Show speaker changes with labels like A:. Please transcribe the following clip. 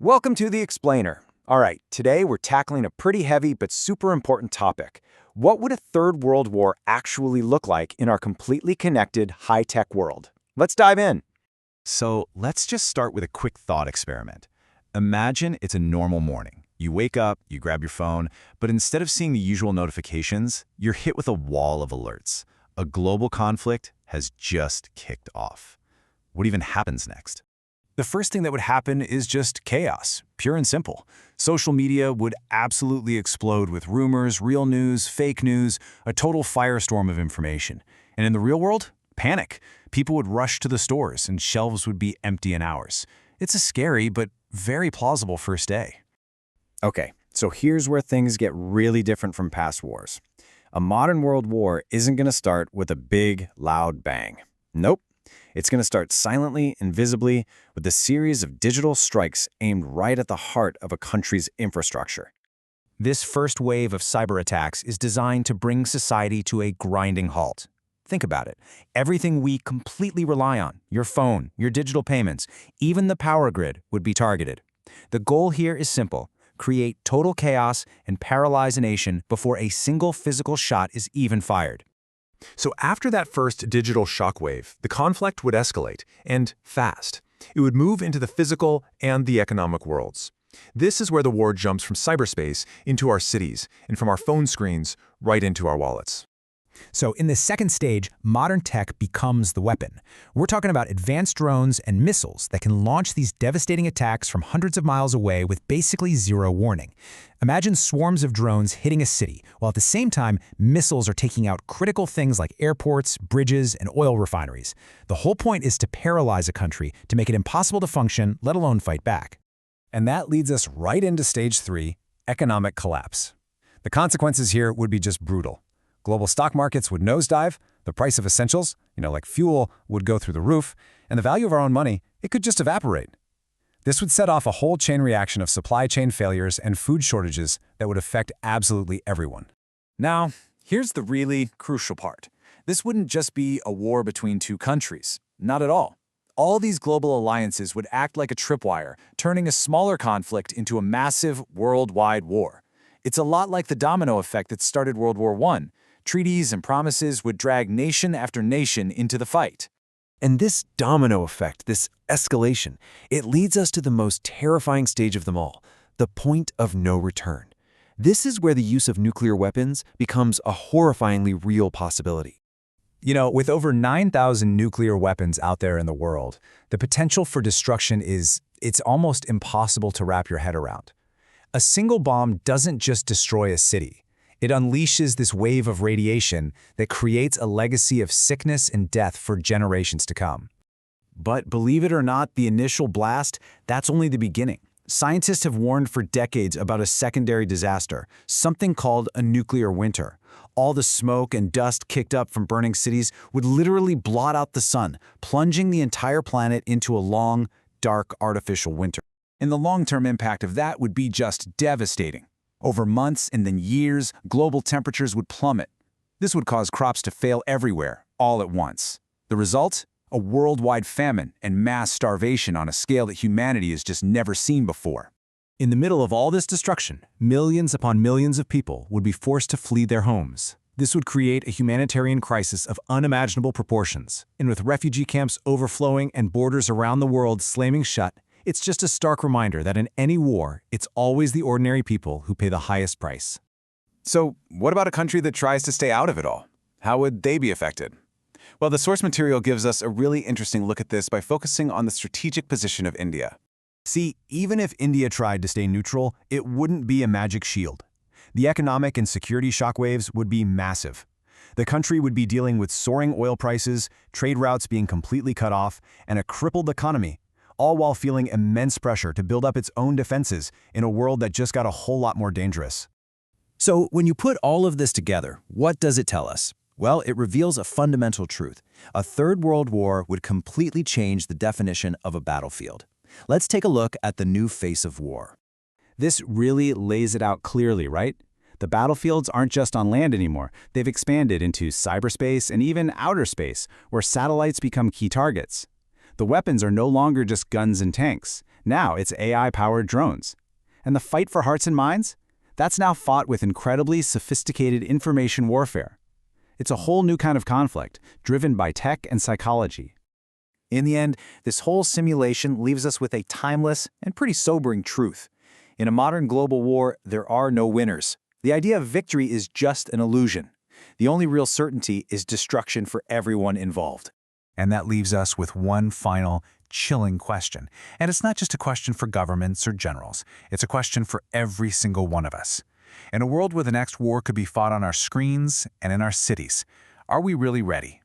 A: Welcome to The Explainer. All right, today we're tackling a pretty heavy but super important topic. What would a third world war actually look like in our completely connected, high-tech world? Let's dive in.
B: So let's just start with a quick thought experiment. Imagine it's a normal morning. You wake up, you grab your phone, but instead of seeing the usual notifications, you're hit with a wall of alerts. A global conflict has just kicked off. What even happens next?
C: The first thing that would happen is just chaos, pure and simple. Social media would absolutely explode with rumors, real news, fake news, a total firestorm of information. And in the real world, panic. People would rush to the stores and shelves would be empty in hours. It's a scary but very plausible first day.
A: Okay, so here's where things get really different from past wars. A modern world war isn't going to start with a big, loud bang. Nope. It's going to start silently, invisibly, with a series of digital strikes aimed right at the heart of a country's infrastructure.
C: This first wave of cyber attacks is designed to bring society to a grinding halt. Think about it. Everything we completely rely on, your phone, your digital payments, even the power grid, would be targeted. The goal here is simple: create total chaos and paralyze a nation before a single physical shot is even fired.
D: So after that first digital shockwave, the conflict would escalate, and fast. It would move into the physical and the economic worlds. This is where the war jumps from cyberspace into our cities, and from our phone screens right into our wallets.
C: So in this second stage, modern tech becomes the weapon. We're talking about advanced drones and missiles that can launch these devastating attacks from hundreds of miles away with basically zero warning. Imagine swarms of drones hitting a city, while at the same time, missiles are taking out critical things like airports, bridges, and oil refineries. The whole point is to paralyze a country, to make it impossible to function, let alone fight back.
A: And that leads us right into stage 3, economic collapse. The consequences here would be just brutal. Global stock markets would nosedive, the price of essentials, like fuel, would go through the roof, and the value of our own money, it could just evaporate. This would set off a whole chain reaction of supply chain failures and food shortages that would affect absolutely everyone.
E: Now, here's the really crucial part. This wouldn't just be a war between two countries. Not at all. All these global alliances would act like a tripwire, turning a smaller conflict into a massive worldwide war. It's a lot like the domino effect that started World War I. Treaties and promises would drag nation after nation into the fight.
F: And this domino effect, this escalation, it leads us to the most terrifying stage of them all, the point of no return. This is where the use of nuclear weapons becomes a horrifyingly real possibility.
C: With over 9,000 nuclear weapons out there in the world, the potential for destruction it's almost impossible to wrap your head around. A single bomb doesn't just destroy a city. It unleashes this wave of radiation that creates a legacy of sickness and death for generations to come.
E: But believe it or not, the initial blast, that's only the beginning. Scientists have warned for decades about a secondary disaster, something called a nuclear winter. All the smoke and dust kicked up from burning cities would literally blot out the sun, plunging the entire planet into a long, dark, artificial winter. And the long-term impact of that would be just devastating. Over months and then years, global temperatures would plummet. This would cause crops to fail everywhere, all at once. The result? A worldwide famine and mass starvation on a scale that humanity has just never seen before.
C: In the middle of all this destruction, millions upon millions of people would be forced to flee their homes. This would create a humanitarian crisis of unimaginable proportions. And with refugee camps overflowing and borders around the world slamming shut, it's just a stark reminder that in any war, it's always the ordinary people who pay the highest price.
E: So, what about a country that tries to stay out of it all? How would they be affected? Well, the source material gives us a really interesting look at this by focusing on the strategic position of India.
C: See, even if India tried to stay neutral, it wouldn't be a magic shield. The economic and security shockwaves would be massive. The country would be dealing with soaring oil prices, trade routes being completely cut off, and a crippled economy, all while feeling immense pressure to build up its own defenses in a world that just got a whole lot more dangerous.
F: So when you put all of this together, what does it tell us? Well, it reveals a fundamental truth. A third world war would completely change the definition of a battlefield. Let's take a look at the new face of war.
C: This really lays it out clearly, right? The battlefields aren't just on land anymore. They've expanded into cyberspace and even outer space, where satellites become key targets. The weapons are no longer just guns and tanks.
E: Now it's AI-powered drones. And the fight for hearts and minds? That's now fought with incredibly sophisticated information warfare. It's a whole new kind of conflict, driven by tech and psychology. In the end, this whole simulation leaves us with a timeless and pretty sobering truth. In a modern global war, there are no winners. The idea of victory is just an illusion. The only real certainty is destruction for everyone involved.
C: And that leaves us with one final, chilling question. And it's not just a question for governments or generals. It's a question for every single one of us. In a world where the next war could be fought on our screens and in our cities, are we really ready?